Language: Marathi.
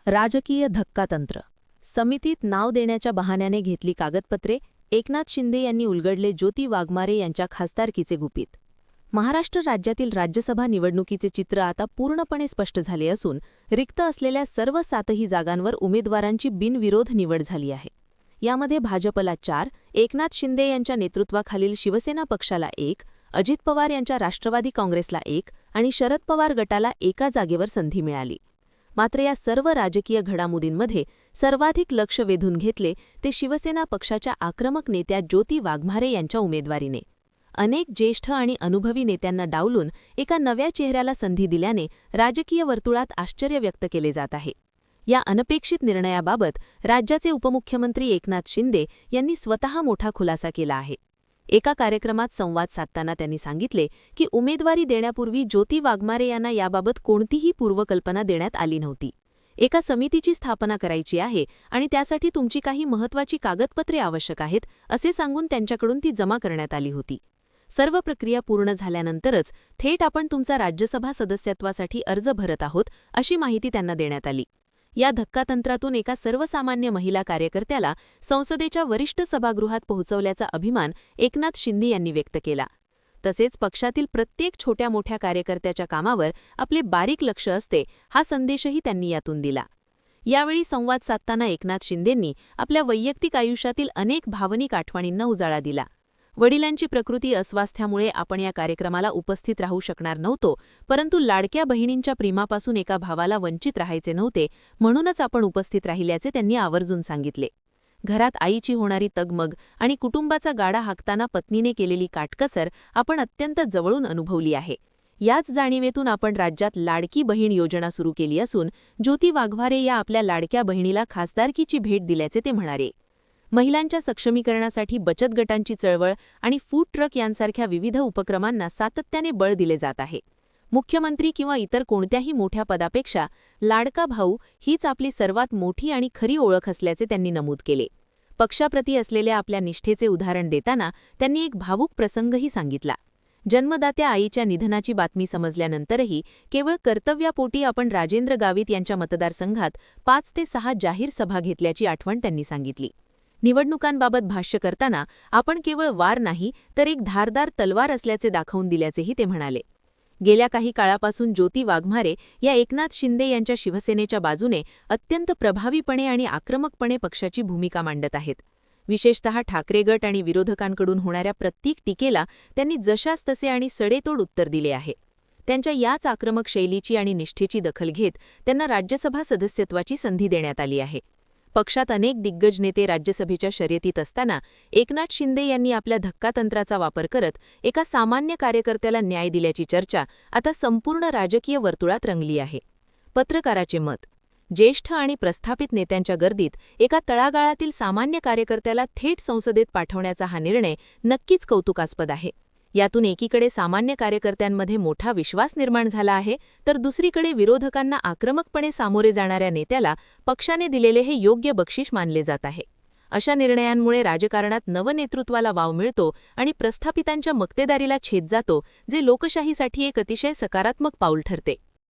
राजकीय धक्कातंत्र. समितीत नाव देण्याच्या बहाण्याने घेतली कागदपत्रे. एकनाथ शिंदे यांनी उलगडले ज्योती वाघमारे यांच्या खासदारकीचे गुपित. महाराष्ट्र राज्यातील राज्यसभा निवडणुकीचे चित्र आता पूर्णपणे स्पष्ट झाले असून रिक्त असलेल्या सर्व 7ही जागांवर उमेदवारांची बिनविरोध निवड झाली आहे. यामध्ये भाजपला 4, एकनाथ शिंदे यांच्या नेतृत्वाखालील शिवसेना पक्षाला 1, अजित पवार यांच्या राष्ट्रवादी काँग्रेसला 1 आणि शरद पवार गटाला एका जागेवर संधी मिळाली. मात्र या सर्व राजकीय घडामोडींमध्ये सर्वाधिक लक्ष वेधून घेतले ते शिवसेना पक्षाच्या आक्रमक नेत्या ज्योती वाघमारे यांच्या उमेदवारीने. अनेक ज्येष्ठ आणि अनुभवी नेत्यांना डावलून एका नव्या चेहऱ्याला संधी दिल्याने राजकीय वर्तुळात आश्चर्य व्यक्त केले जात आहे. या अनपेक्षित निर्णयाबाबत राज्याचे उपमुख्यमंत्री एकनाथ शिंदे यांनी स्वतः मोठा खुलासा केला आहे. एका कार्यक्रमात संवाद साधताना त्यांनी सांगितले की उमेदवारी देण्यापूर्वी ज्योती वाघमारे यांना याबाबत कोणतीही पूर्वकल्पना देण्यात आली नव्हती. एका समितीची स्थापना करायची आहे आणि त्यासाठी तुमची काही महत्त्वाची कागदपत्रे आवश्यक आहेत असे सांगून त्यांच्याकडून ती जमा करण्यात आली होती. सर्व प्रक्रिया पूर्ण झाल्यानंतरच थेट आपण तुमचा राज्यसभा सदस्यत्वासाठी अर्ज भरत आहोत अशी माहिती त्यांना देण्यात आली. या धक्कातंत्रातून एका सर्वसामान्य महिला कार्यकर्त्याला संसदेच्या वरिष्ठ सभागृहात पोहोचवल्याचा अभिमान एकनाथ शिंदे यांनी व्यक्त केला. तसेच पक्षातील प्रत्येक छोट्या मोठ्या कार्यकर्त्याच्या कामावर आपले बारीक लक्ष असते हा संदेशही त्यांनी यातून दिला. यावेळी संवाद साधताना एकनाथ शिंदेंनी आपल्या वैयक्तिक आयुष्यातील अनेक भावनिक आठवणींना उजाळा दिला. वडिलांची प्रकृती अस्वास्थ्यामुळे आपण या कार्यक्रमाला उपस्थित राहू शकणार नव्हतो, परंतु लाडक्या बहिणींच्या प्रेमापासून एका भावाला वंचित राहायचे नव्हते, म्हणूनच आपण उपस्थित राहिल्याचे त्यांनी आवर्जून सांगितले. घरात आईची होणारी तगमग आणि कुटुंबाचा गाडा हाकताना पत्नीने केलेली काटकसर आपण अत्यंत जवळून अनुभवली आहे. याच जाणीवेतून आपण राज्यात लाडकी बहीण योजना सुरू केली असून ज्योती वाघमारे या आपल्या लाडक्या बहिणीला खासदारकीची भेट दिल्याचे ते म्हणाले. महिलांच्या सक्षमीकरणासाठी बचत गटांची चळवळ आणि फूड ट्रक यांसारख्या विविध उपक्रमांना सातत्याने बळ दिले जात आहे. मुख्यमंत्री किंवा इतर कोणत्याही मोठ्या पदापेक्षा लाडका भाऊ हीच आपली सर्वात मोठी आणि खरी ओळख असल्याचे त्यांनी नमूद केले. पक्षाप्रती असलेल्या आपल्या निष्ठेचे उदाहरण देताना त्यांनी एक भावूक प्रसंगही सांगितला. जन्मदात्या आईच्या निधनाची बातमी समजल्यानंतरही केवळ कर्तव्यापोटी आपण राजेंद्र गावित यांच्या मतदारसंघात 5 ते 6 जाहीर सभा घेतल्याची आठवण त्यांनी सांगितली. निवडणुकांबाबत भाष्य करताना आपण केवळ वार नाही तर एक धारदार तलवार असल्याचे दाखवून दिल्याचेही ते म्हणाले. गेल्या काही काळापासून ज्योती वाघमारे या एकनाथ शिंदे यांच्या शिवसेनेच्या बाजूने अत्यंत प्रभावीपणे आणि आक्रमकपणे पक्षाची भूमिका मांडत आहेत. विशेषतः ठाकरे गट आणि विरोधकांकडून होणाऱ्या प्रत्येक टीकेला त्यांनी जशास तसे आणि सडेतोड उत्तर दिले आहे. त्यांच्या याच आक्रमक शैलीची आणि निष्ठेची दखल घेत त्यांना राज्यसभा सदस्यत्वाची संधी देण्यात आली आहे. पक्षात अनेक दिग्गज नेते राज्यसभेच्या शर्यतीत असताना एकनाथ शिंदे यांनी आपल्या धक्कातंत्राचा वापर करत एका सामान्य कार्यकर्त्याला न्याय दिल्याची चर्चा आता संपूर्ण राजकीय वर्तुळात रंगली आहे. पत्रकाराचे मत. ज्येष्ठ आणि प्रस्थापित नेत्यांच्या गर्दीत एका तळागाळातील सामान्य कार्यकर्त्याला थेट संसदेत पाठवण्याचा हा निर्णय नक्कीच कौतुकास्पद आहे. यातून एकीकडे सामान्य कार्यकर्त्यांमध्ये मोठा विश्वास निर्माण झाला आहे, तर दुसरीकडे विरोधकांना आक्रमकपणे सामोरे जाणाऱ्या नेत्याला पक्षाने दिलेले हे योग्य बक्षीस मानले जात आहे. अशा निर्णयांमुळे राजकारणात नवनेतृत्वाला वाव मिळतो आणि प्रस्थापितांच्या मक्तेदारीला छेद जातो, जे लोकशाहीसाठी एक अतिशय सकारात्मक पाऊल ठरते.